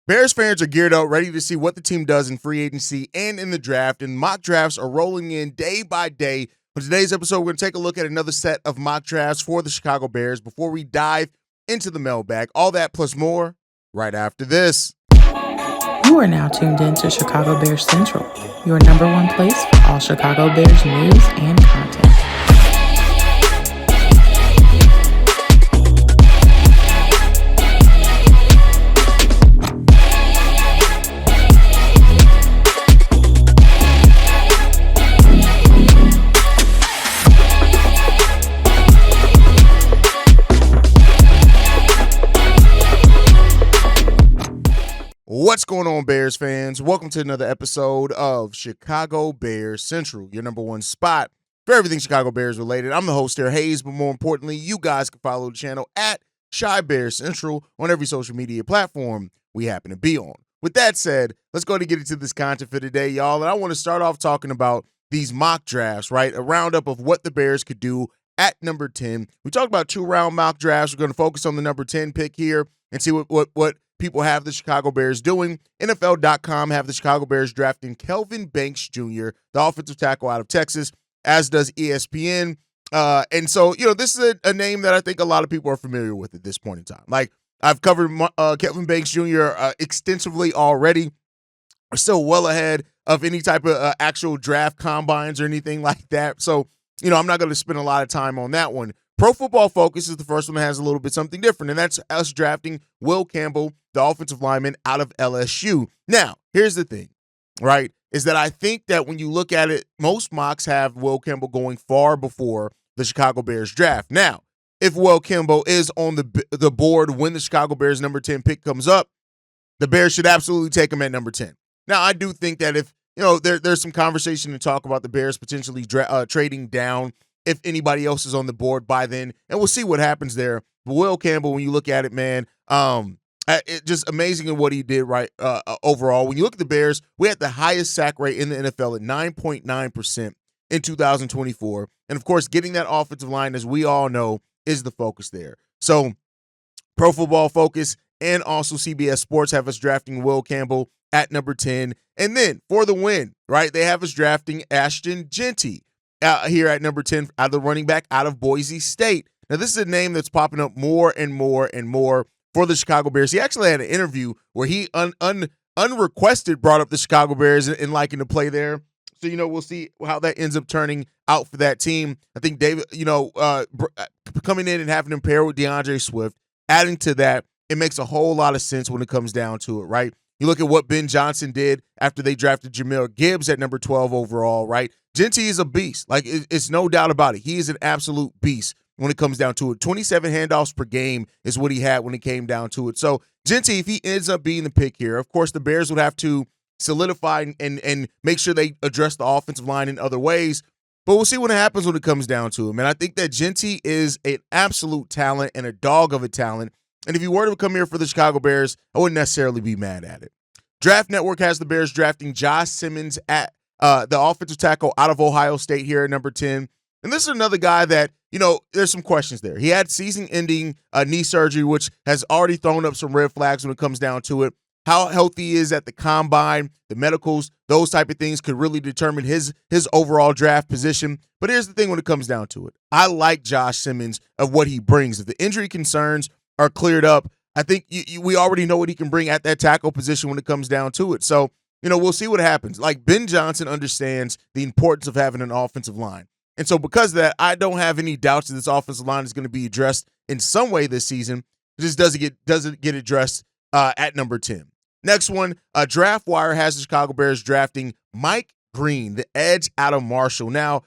Bears fans are geared up, ready to see what the team does in free agency and in the draft, and mock drafts are rolling in day by day. For today's episode, we're going to take a look at another set of mock drafts for the Chicago Bears before we dive into the mailbag. All that plus more right after this. You are now tuned in to Chicago Bears Central, your number one place for all Chicago Bears news and content. What's going on, Bears fans? Welcome to another episode of Chicago Bears Central, your number one spot for everything Chicago Bears related. I'm the host there, Hayes, but more importantly, you guys can follow the channel at Chi Bears Central on every social media platform we happen to be on. With that said, let's go ahead and get into this content for today, y'all. And I want to start off talking about these mock drafts, right? A roundup of what the Bears could do at number 10. We talked about 2-round mock drafts. We're going to focus on the number 10 pick here and see what people have the Chicago Bears doing. NFL.com have the Chicago Bears drafting Kelvin Banks Jr., the offensive tackle out of Texas, as does ESPN. And so, this is a name that I think a lot of people are familiar with at this point in time. Like, I've covered Kelvin Banks Jr. Extensively already. We're still well ahead of any type of actual draft combines or anything like that. So, I'm not going to spend a lot of time on that one. Pro Football Focus is the first one that has a little bit something different, and that's us drafting Will Campbell, the offensive lineman out of LSU. Now, here's the thing, right, is that I think that when you look at it, most mocks have Will Campbell going far before the Chicago Bears draft. Now, if Will Campbell is on the board when the Chicago Bears number 10 pick comes up, the Bears should absolutely take him at number 10. Now, I do think that if, there's some conversation to talk about the Bears potentially trading down if anybody else is on the board by then, and we'll see what happens there. But Will Campbell, when you look at it, man, it's just amazing in what he did right overall. When you look at the Bears, we had the highest sack rate in the NFL at 9.9% in 2024. And, of course, getting that offensive line, as we all know, is the focus there. So Pro Football Focus and also CBS Sports have us drafting Will Campbell at number 10. And then for the win, right, they have us drafting Ashton Jeanty here at number 10 out of the running back out of Boise State. Now, this is a name that's popping up more and more and more for the Chicago Bears. He actually had an interview where he unrequested brought up the Chicago Bears and liking to play there. So, we'll see how that ends up turning out for that team. I think David, coming in and having him pair with DeAndre Swift, adding to that, it makes a whole lot of sense when it comes down to it, right? You look at what Ben Johnson did after they drafted Jahmyr Gibbs at number 12 overall, right? Jeanty is a beast. Like, it's no doubt about it. He is an absolute beast when it comes down to it. 27 handoffs per game is what he had when it came down to it. So, Jeanty, if he ends up being the pick here, of course, the Bears would have to solidify and make sure they address the offensive line in other ways. But we'll see what happens when it comes down to him. And I think that Jeanty is an absolute talent and a dog of a talent. And if he were to come here for the Chicago Bears, I wouldn't necessarily be mad at it. Draft Network has the Bears drafting Josh Simmons at the offensive tackle out of Ohio State here at number 10. And this is another guy that, there's some questions there. He had season-ending knee surgery, which has already thrown up some red flags when it comes down to it. How healthy he is at the combine, the medicals, those type of things could really determine his overall draft position. But here's the thing when it comes down to it. I like Josh Simmons of what he brings. If the injury concerns are cleared up, I think we already know what he can bring at that tackle position when it comes down to it. So, we'll see what happens. Like, Ben Johnson understands the importance of having an offensive line. And so because of that, I don't have any doubts that this offensive line is going to be addressed in some way this season. It just doesn't get addressed at number 10. Next one, Draft Wire has the Chicago Bears drafting Mike Green, the edge out of Marshall. Now,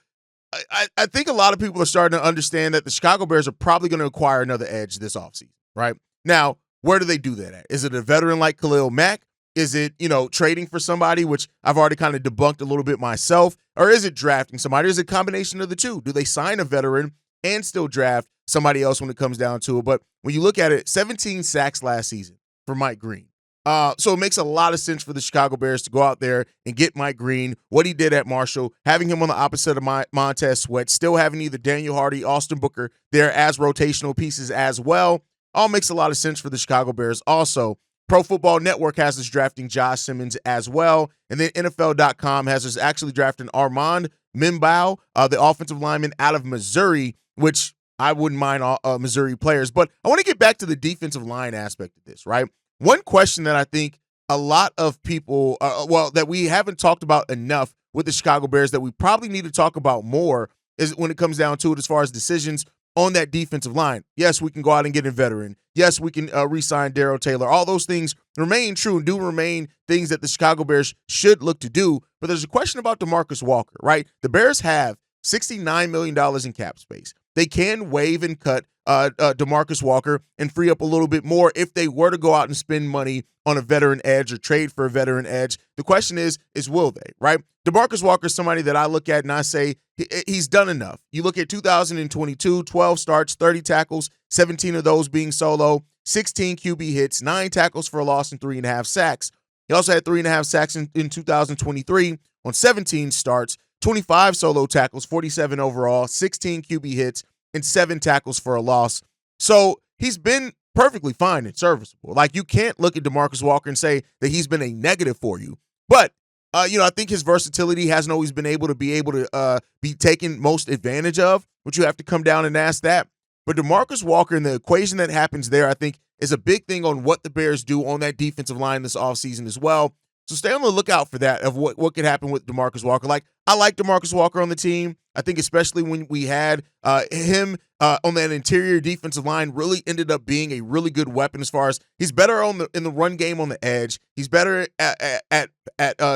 I think a lot of people are starting to understand that the Chicago Bears are probably going to acquire another edge this offseason, right? Now, where do they do that at? Is it a veteran like Khalil Mack? Is it, trading for somebody, which I've already kind of debunked a little bit myself? Or is it drafting somebody? Is it a combination of the two? Do they sign a veteran and still draft somebody else when it comes down to it? But when you look at it, 17 sacks last season for Mike Green. So it makes a lot of sense for the Chicago Bears to go out there and get Mike Green, what he did at Marshall, having him on the opposite of Montez Sweat, still having either Daniel Hardy, Austin Booker there as rotational pieces as well. All makes a lot of sense for the Chicago Bears also. Pro Football Network has us drafting Josh Simmons as well. And then NFL.com has us actually drafting Armand Mimbao, the offensive lineman out of Missouri, which I wouldn't mind Missouri players. But I want to get back to the defensive line aspect of this, right? One question that I think a lot of people, that we haven't talked about enough with the Chicago Bears that we probably need to talk about more is when it comes down to it as far as decisions on that defensive line. Yes, we can go out and get a veteran. Yes, we can re-sign Darrell Taylor. All those things remain true and do remain things that the Chicago Bears should look to do. But there's a question about DeMarcus Walker, right? The Bears have $69 million in cap space. They can waive and cut DeMarcus Walker and free up a little bit more if they were to go out and spend money on a veteran edge or trade for a veteran edge. The question is will they, right? DeMarcus Walker is somebody that I look at and I say he's done enough. You look at 2022, 12 starts, 30 tackles, 17 of those being solo, 16 QB hits, 9 tackles for a loss, and 3.5 sacks. He also had 3.5 sacks in 2023 on 17 starts, 25 solo tackles, 47 overall, 16 QB hits, and 7 tackles for a loss. So he's been perfectly fine and serviceable. Like, you can't look at DeMarcus Walker and say that he's been a negative for you. But, I think his versatility hasn't always been able to be taken most advantage of, but you have to come down and ask that. But DeMarcus Walker and the equation that happens there, I think, is a big thing on what the Bears do on that defensive line this offseason as well. So stay on the lookout for that, of what could happen with DeMarcus Walker. Like, I like DeMarcus Walker on the team. I think especially when we had him on that interior defensive line, really ended up being a really good weapon as far as he's better in the run game on the edge. He's better at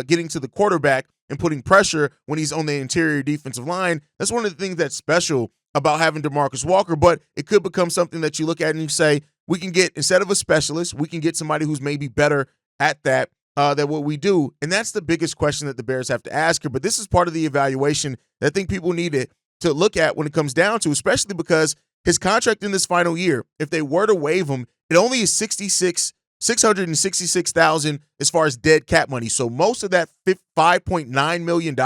getting to the quarterback and putting pressure when he's on the interior defensive line. That's one of the things that's special about having DeMarcus Walker, but it could become something that you look at and you say, we can get, instead of a specialist, we can get somebody who's maybe better at that than what we do. And that's the biggest question that the Bears have to ask her. But this is part of the evaluation that I think people need to look at when it comes down to, especially because his contract in this final year, if they were to waive him, it only is $666,000 as far as dead cap money. So most of that $5.9 million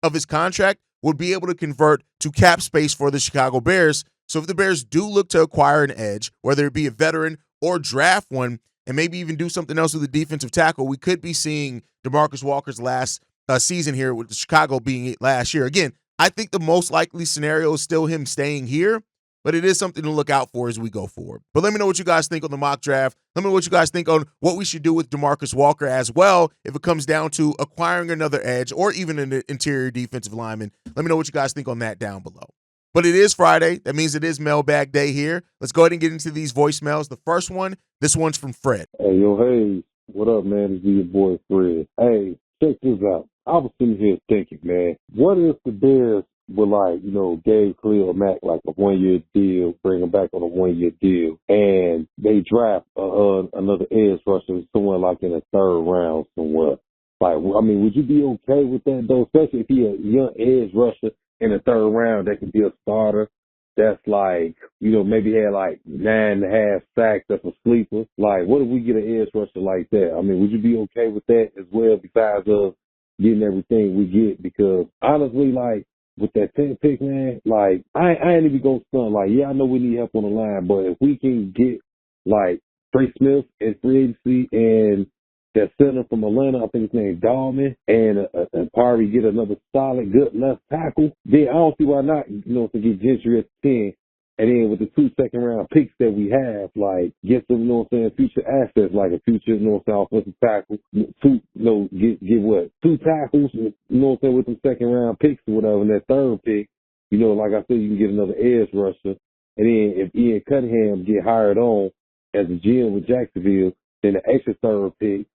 of his contract would be able to convert to cap space for the Chicago Bears. So if the Bears do look to acquire an edge, whether it be a veteran or draft one, and maybe even do something else with the defensive tackle, we could be seeing DeMarcus Walker's last season here, with Chicago being it last year. Again, I think the most likely scenario is still him staying here, but it is something to look out for as we go forward. But let me know what you guys think on the mock draft. Let me know what you guys think on what we should do with DeMarcus Walker as well, if it comes down to acquiring another edge or even an interior defensive lineman. Let me know what you guys think on that down below. But it is Friday. That means it is mailbag day here. Let's go ahead and get into these voicemails. The first one, this one's from Fred. Hey, hey, what up, man? It's your boy Fred. Hey, check this out. I was sitting here thinking, man, what if the Bears were gave Khalil Mack like a 1-year deal, bring him back on a 1-year deal, and they draft another edge rusher somewhere like in the 3rd round somewhere? Like, I mean, would you be okay with that, though? Especially if he a young edge rusher in the 3rd round that could be a starter. That's like, maybe had like 9.5 sacks. That's a sleeper. Like, what if we get an edge rusher like that? I mean, would you be okay with that as well, besides of getting everything we get? Because honestly, like, with that 10th pick, man, like, I ain't even gonna stunt. Like, yeah, I know we need help on the line, but if we can get like Trey Smith in free agency and that center from Atlanta, I think his name's Dahlman, and probably get another solid, good left tackle, then I don't see why not, to get Gentry at 10. And then with the 2 second-round picks that we have, like, get some, future assets, like a future, offensive tackle, get what? 2 tackles, with the second-round picks or whatever, and that 3rd pick, like I said, you can get another edge rusher. And then if Ian Cunningham get hired on as a GM with Jacksonville, then the extra 3rd pick,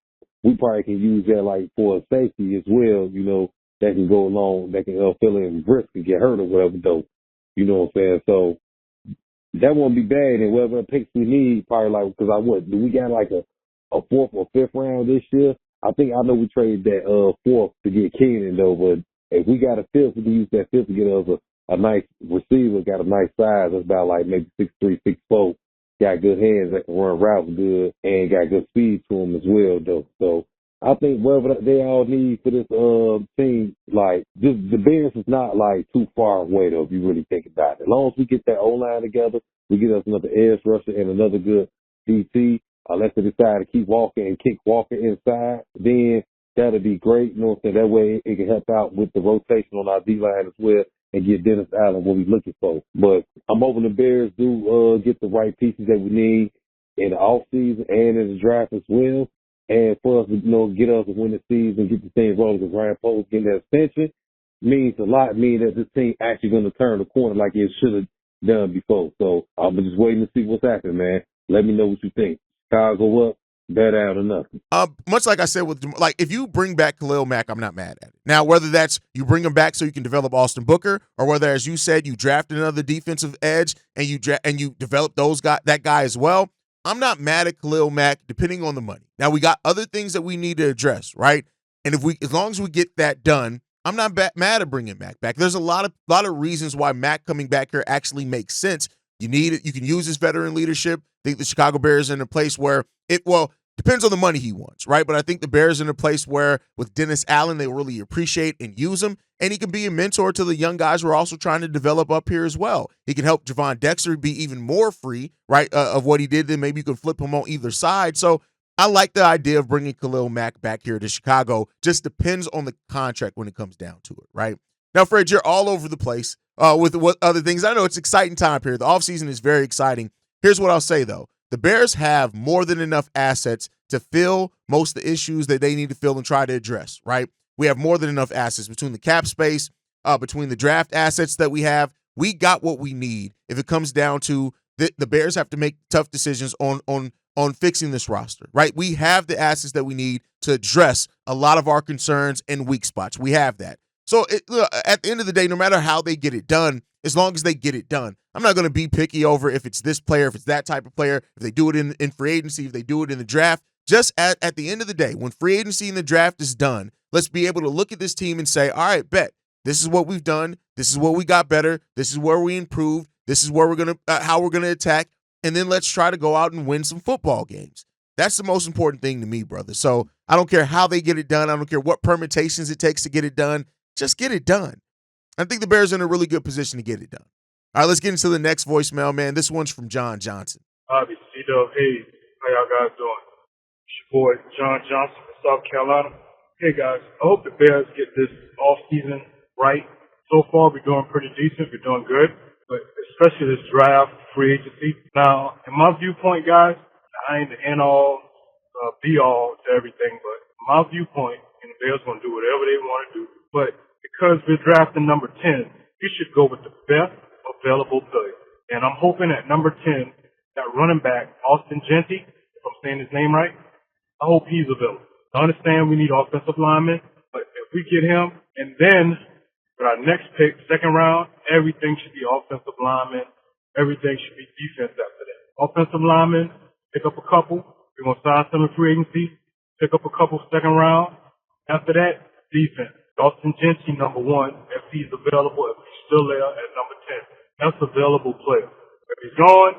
we probably can use that like for a safety as well, that can go along, that can fill in risk and get hurt or whatever, though. You know what I'm saying? So that won't be bad. And whatever picks we need, probably like, because do we got like a 4th or 5th round this year? I know we traded that 4th to get Keenan, though, but if we got a 5th, we can use that 5th to get us a nice receiver, got a nice size. That's about like maybe 6'3", 6'4". Got good hands that can run routes good and got good speed to them as well, though. So I think whatever they all need for this team, like, just the Bears is not like too far away, though, if you really think about it. As long as we get that O-line together, we get us another edge rusher and another good DT, unless they decide to keep Walker and kick Walker inside, then that'll be great. You know what I'm saying? That way it can help out with the rotation on our D-line as well and get Dennis Allen what we're looking for. But I'm hoping the Bears do get the right pieces that we need in the offseason and in the draft as well. And for us to, get us to win the season, get the thing rolling, because Ryan Poles getting that extension means a lot, meaning that this team actually going to turn the corner like it should have done before. So I'm just waiting to see what's happening, man. Let me know what you think. Chicago up, better out or nothing. Much like I said, if you bring back Khalil Mack, I'm not mad at it. Now, whether that's you bring him back so you can develop Austin Booker, or whether, as you said, you draft another defensive edge and you develop that guy as well, I'm not mad at Khalil Mack, depending on the money. Now, we got other things that we need to address, right? And as long as we get that done, I'm not mad at bringing Mack back. There's a lot of reasons why Mack coming back here actually makes sense. You need it. You can use his veteran leadership. I think the Chicago Bears are in a place where depends on the money he wants, right? But I think the Bears are in a place where with Dennis Allen, they really appreciate and use him. And he can be a mentor to the young guys who are also trying to develop up here as well. He can help Javon Dexter be even more free, right, of what he did. Then maybe you can flip him on either side. So I like the idea of bringing Khalil Mack back here to Chicago. Just depends on the contract when it comes down to it, right? Now, Fred, you're all over the place with what other things. I know it's exciting time here. The offseason is very exciting. Here's what I'll say, though. The Bears have more than enough assets to fill most of the issues that they need to fill and try to address, right? We have more than enough assets between the cap space, between the draft assets that we have. We got what we need. If it comes down to the Bears have to make tough decisions on fixing this roster, right? We have the assets that we need to address a lot of our concerns and weak spots. We have that. So at the end of the day, no matter how they get it done, as long as they get it done, I'm not going to be picky over if it's this player, if it's that type of player, if they do it in free agency, if they do it in the draft. Just at the end of the day, when free agency and the draft is done, let's be able to look at this team and say, all right, bet, this is what we've done. This is what we got better. This is where we improved. This is where we're going to how we're going to attack. And then let's try to go out and win some football games. That's the most important thing to me, brother. So I don't care how they get it done. I don't care what permutations it takes to get it done. Just get it done. I think the Bears are in a really good position to get it done. All right, let's get into the next voicemail, man. This one's from John Johnson. Bobby, C-Dub, hey, how y'all guys doing? It's your boy, John Johnson from South Carolina. Hey, guys, I hope the Bears get this offseason right. So far, we're doing pretty decent. We're doing good. But especially this draft, free agency. Now, in my viewpoint, guys, I ain't the end-all, be-all to everything, but my viewpoint, and the Bears going to do whatever they want to do. But because we're drafting number 10, you should go with the best available player. And I'm hoping at number 10, that running back, Ashton Jeanty, if I'm saying his name right, I hope he's available. I understand we need offensive linemen, but if we get him, and then with our next pick, second round, everything should be offensive linemen. Everything should be defense after that. Offensive linemen, pick up a couple. We're going to sign some in free agency, pick up a couple second round. After that, defense. Ashton Jeanty, number 1, if he's available, if he's still there at number 10. That's available player. If he's gone,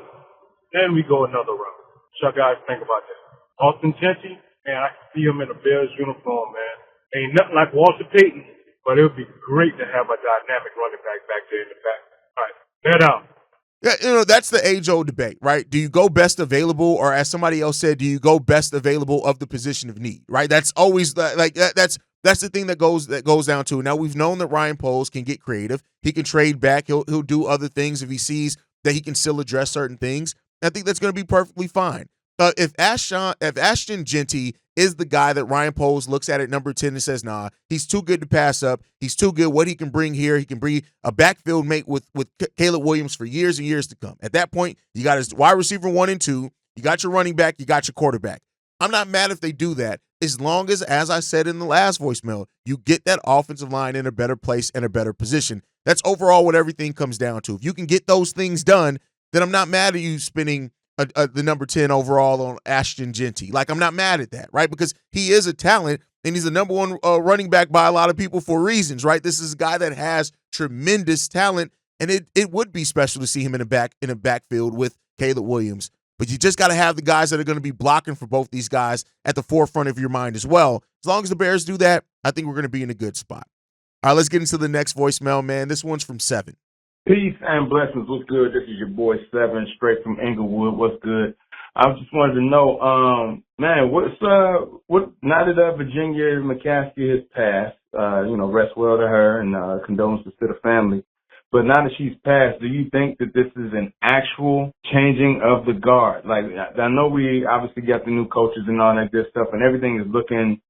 then we go another round. What y'all guys think about that? Ashton Jeanty, man, I can see him in a Bears uniform, man. Ain't nothing like Walter Payton, but it would be great to have a dynamic running back there in the back. All right, bear down. Yeah, that's the age-old debate, right? Do you go best available, or as somebody else said, do you go best available of the position of need, right? That's always that's the thing that goes down to it. Now, we've known that Ryan Poles can get creative. He can trade back. He'll do other things if he sees that he can still address certain things. I think that's going to be perfectly fine. If Ashton Jeanty is the guy that Ryan Poles looks at number 10 and says, nah, he's too good to pass up. He's too good. What he can bring here, he can bring a backfield mate with Caleb Williams for years and years to come. At that point, you got his wide receiver 1 and 2. You got your running back. You got your quarterback. I'm not mad if they do that, as long as I said in the last voicemail, you get that offensive line in a better place and a better position. That's overall what everything comes down to. If you can get those things done, then I'm not mad at you spending the number 10 overall on Ashton Jeanty. Like, I'm not mad at that, right? Because he is a talent, and he's the number 1 running back by a lot of people for reasons, right? This is a guy that has tremendous talent, and it would be special to see him in a backfield with Caleb Williams. But you just got to have the guys that are going to be blocking for both these guys at the forefront of your mind as well. As long as the Bears do that, I think we're going to be in a good spot. All right, let's get into the next voicemail, man. This one's from 7. Peace and blessings. What's good? This is your boy 7, straight from Inglewood. What's good? I just wanted to know, man, what now that Virginia McCaskey has passed, rest well to her and condolences to the family. But now that she's passed, do you think that this is an actual changing of the guard? Like, I know we obviously got the new coaches and all that good stuff, and everything is looking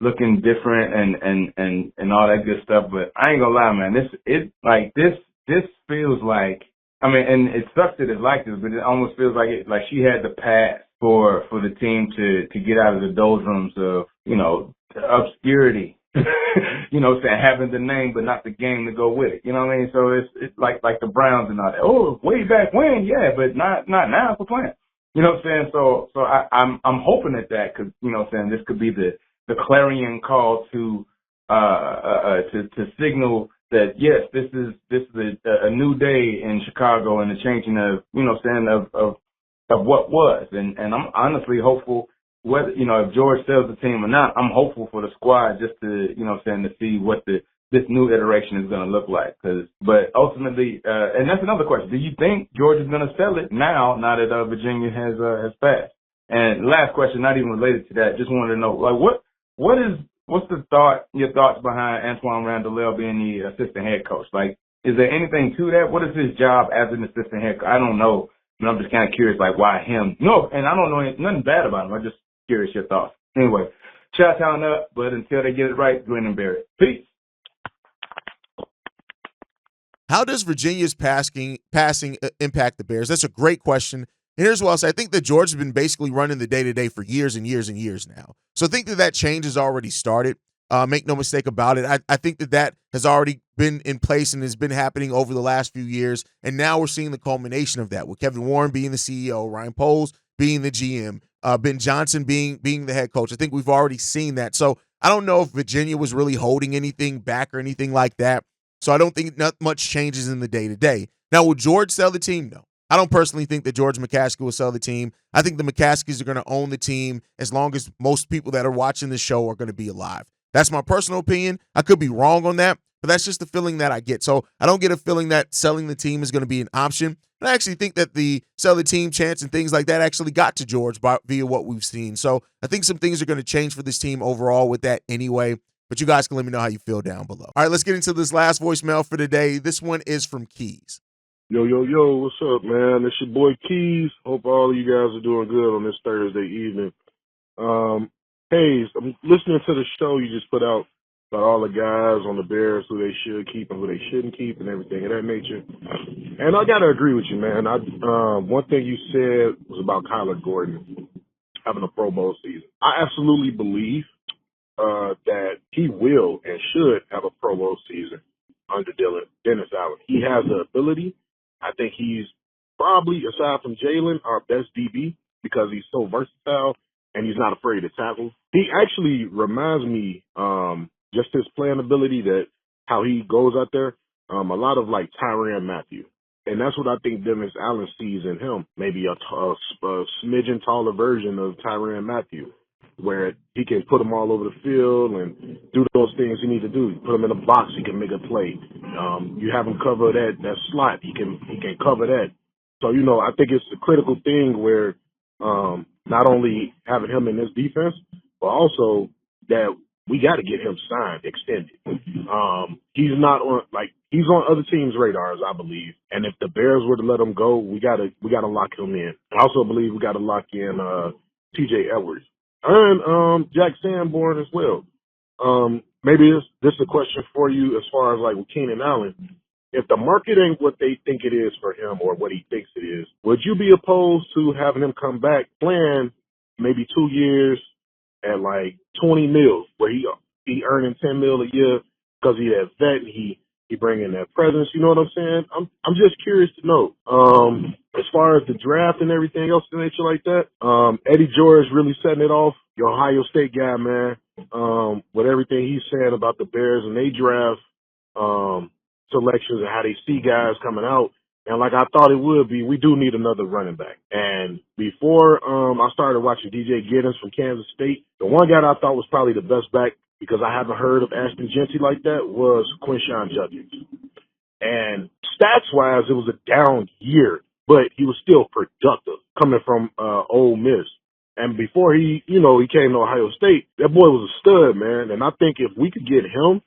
different and all that good stuff. But I ain't gonna lie, man, this feels like. I mean, and it sucks that it's like this, but it almost feels like she had the pass for the team to get out of the doldrums of, the obscurity, saying having the name but not the game to go with it. You know what I mean? So it's like the Browns and all that. Oh, way back when, yeah, but not now for playing. You know what I'm saying? So I'm hoping that could, this could be the clarion call to signal that yes, this is a new day in Chicago and the changing of of what was, and I'm honestly hopeful whether if George sells the team or not. I'm hopeful for the squad just to to see what this new iteration is going to look like. But ultimately, and that's another question: do you think George is going to sell it now that Virginia has passed? And last question, not even related to that, just wanted to know what's your thoughts behind Antoine Randall being the assistant head coach? Like, is there anything to that? What is his job as an assistant head coach? I don't know. But I'm just kind of curious, like, why him? No, and I don't know nothing bad about him. I'm just curious your thoughts. Anyway, shout out up, but until they get it right, grin and bear it. Peace. How does Virginia's passing impact the Bears? That's a great question. And here's what I'll say. I think that George has been basically running the day-to-day for years and years and years now. So I think that change has already started. Make no mistake about it. I think that has already been in place and has been happening over the last few years. And now we're seeing the culmination of that with Kevin Warren being the CEO, Ryan Poles being the GM, Ben Johnson being the head coach. I think we've already seen that. So I don't know if Virginia was really holding anything back or anything like that. So I don't think not much changes in the day-to-day. Now, will George sell the team? No. I don't personally think that George McCaskey will sell the team. I think the McCaskies are going to own the team as long as most people that are watching the show are going to be alive. That's my personal opinion. I could be wrong on that, but that's just the feeling that I get. So I don't get a feeling that selling the team is going to be an option. And I actually think that the sell the team chance and things like that actually got to George via what we've seen. So I think some things are going to change for this team overall with that anyway. But you guys can let me know how you feel down below. All right, let's get into this last voicemail for today. This one is from Keys. Yo, what's up, man? It's your boy Keys. Hope all of you guys are doing good on this Thursday evening. Hayes, I'm listening to the show you just put out about all the guys on the Bears who they should keep and who they shouldn't keep and everything of that nature. And I got to agree with you, man. One thing you said was about Kyler Gordon having a Pro Bowl season. I absolutely believe that he will and should have a Pro Bowl season under Dennis Allen. He has the ability. I think he's probably, aside from Jalen, our best DB because he's so versatile and he's not afraid to tackle. He actually reminds me, just his playing ability, that how he goes out there, a lot of like Tyrann Mathieu. And that's what I think Dennis Allen sees in him, maybe a smidgen taller version of Tyrann Mathieu, where he can put them all over the field and do those things you need to do. You put him in a box, he can make a play. You have him cover that slot, he can cover that. So, I think it's a critical thing where not only having him in this defense, but also that we got to get him signed, extended. He's not on, he's on other teams' radars, I believe. And if the Bears were to let him go, we got to lock him in. I also believe we got to lock in T.J. Edwards. And Jack Sanborn as well. Maybe this is a question for you as far as with Keenan Allen. If the market ain't what they think it is for him or what he thinks it is, would you be opposed to having him come back playing maybe 2 years at $20 million, where he earning $10 million a year because he that vet and he bring in that presence? You know what I'm saying? I'm just curious to know. As far as the draft and everything else in nature like that, Eddie George really setting it off. Your Ohio State guy, man, with everything he's saying about the Bears and they draft selections and how they see guys coming out. And like I thought it would be, we do need another running back. And before I started watching DJ Giddens from Kansas State, the one guy that I thought was probably the best back, because I haven't heard of Ashton Jeanty like that, was Quinshawn Judkins. And stats-wise, it was a down year but he was still productive coming from Ole Miss. And before he came to Ohio State, that boy was a stud, man. And I think if we could get him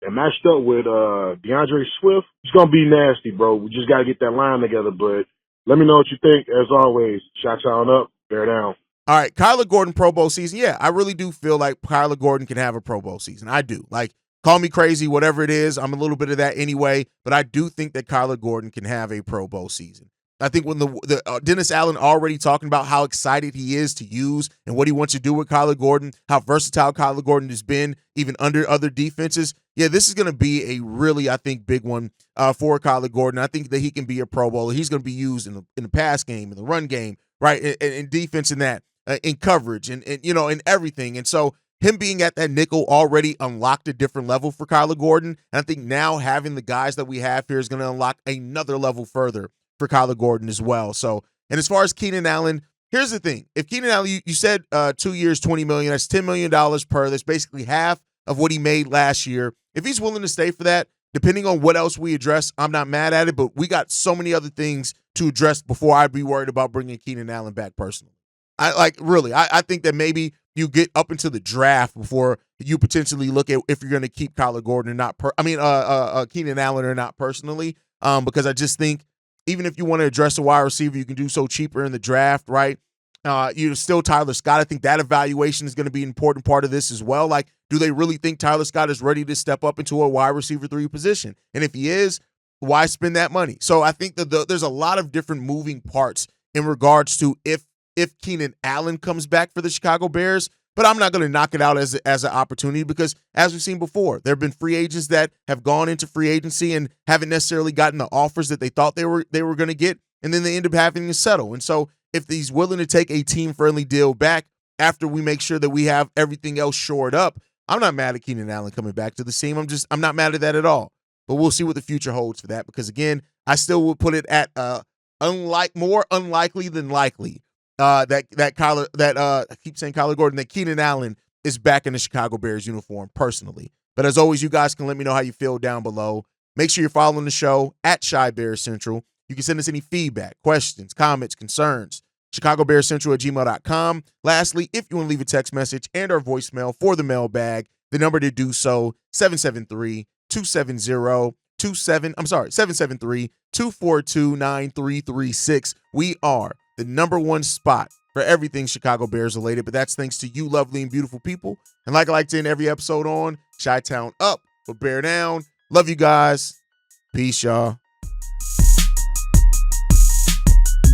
and matched up with DeAndre Swift, it's going to be nasty, bro. We just got to get that line together. But let me know what you think. As always, shots on up, bear down. All right, Kyler Gordon Pro Bowl season. Yeah, I really do feel like Kyler Gordon can have a Pro Bowl season. I do. Like, call me crazy, whatever it is. I'm a little bit of that anyway, but I do think that Kyler Gordon can have a Pro Bowl season. I think when the Dennis Allen already talking about how excited he is to use and what he wants to do with Kyler Gordon, how versatile Kyler Gordon has been even under other defenses. Yeah, this is going to be a really, I think, big one for Kyler Gordon. I think that he can be a Pro Bowler. He's going to be used in the pass game, in the run game, right, in defense, in that, in coverage, and in everything. And so him being at that nickel already unlocked a different level for Kyler Gordon. And I think now having the guys that we have here is going to unlock another level further for Kyler Gordon as well. So, and as far as Keenan Allen, here's the thing. If Keenan Allen, you said 2 years, $20 million, that's $10 million per. That's basically half of what he made last year. If he's willing to stay for that, depending on what else we address, I'm not mad at it, but we got so many other things to address before I'd be worried about bringing Keenan Allen back personally. I think that maybe you get up into the draft before you potentially look at if you're going to keep Kyler Gordon or not. Keenan Allen or not personally, because I just think even if you want to address a wide receiver, you can do so cheaper in the draft, right? You're still Tyler Scott. I think that evaluation is going to be an important part of this as well. Like, do they really think Tyler Scott is ready to step up into a wide receiver 3 position? And if he is, why spend that money? So I think that there's a lot of different moving parts in regards to if Keenan Allen comes back for the Chicago Bears. But I'm not going to knock it out as an opportunity because, as we've seen before, there have been free agents that have gone into free agency and haven't necessarily gotten the offers that they thought they were going to get, and then they end up having to settle. And so if he's willing to take a team-friendly deal back after we make sure that we have everything else shored up, I'm not mad at Keenan Allen coming back to the team. I'm not mad at that at all. But we'll see what the future holds for that because, again, I still would put it at more unlikely than likely I keep saying Kyler Gordon, that Keenan Allen is back in the Chicago Bears uniform personally. But as always, you guys can let me know how you feel down below. Make sure you're following the show at Chi Bears Central. You can send us any feedback, questions, comments, concerns, chicagobearscentral@gmail.com. Lastly, if you want to leave a text message and or voicemail for the mailbag, the number to do so, 773-242-9336. We are the number one spot for everything Chicago Bears related, but that's thanks to you lovely and beautiful people. And like I like to end every episode on, Chi-Town up, but bear down. Love you guys. Peace, y'all.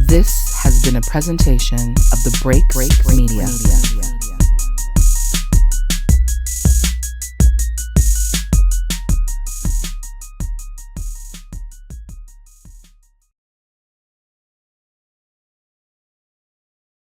This has been a presentation of the Break Media.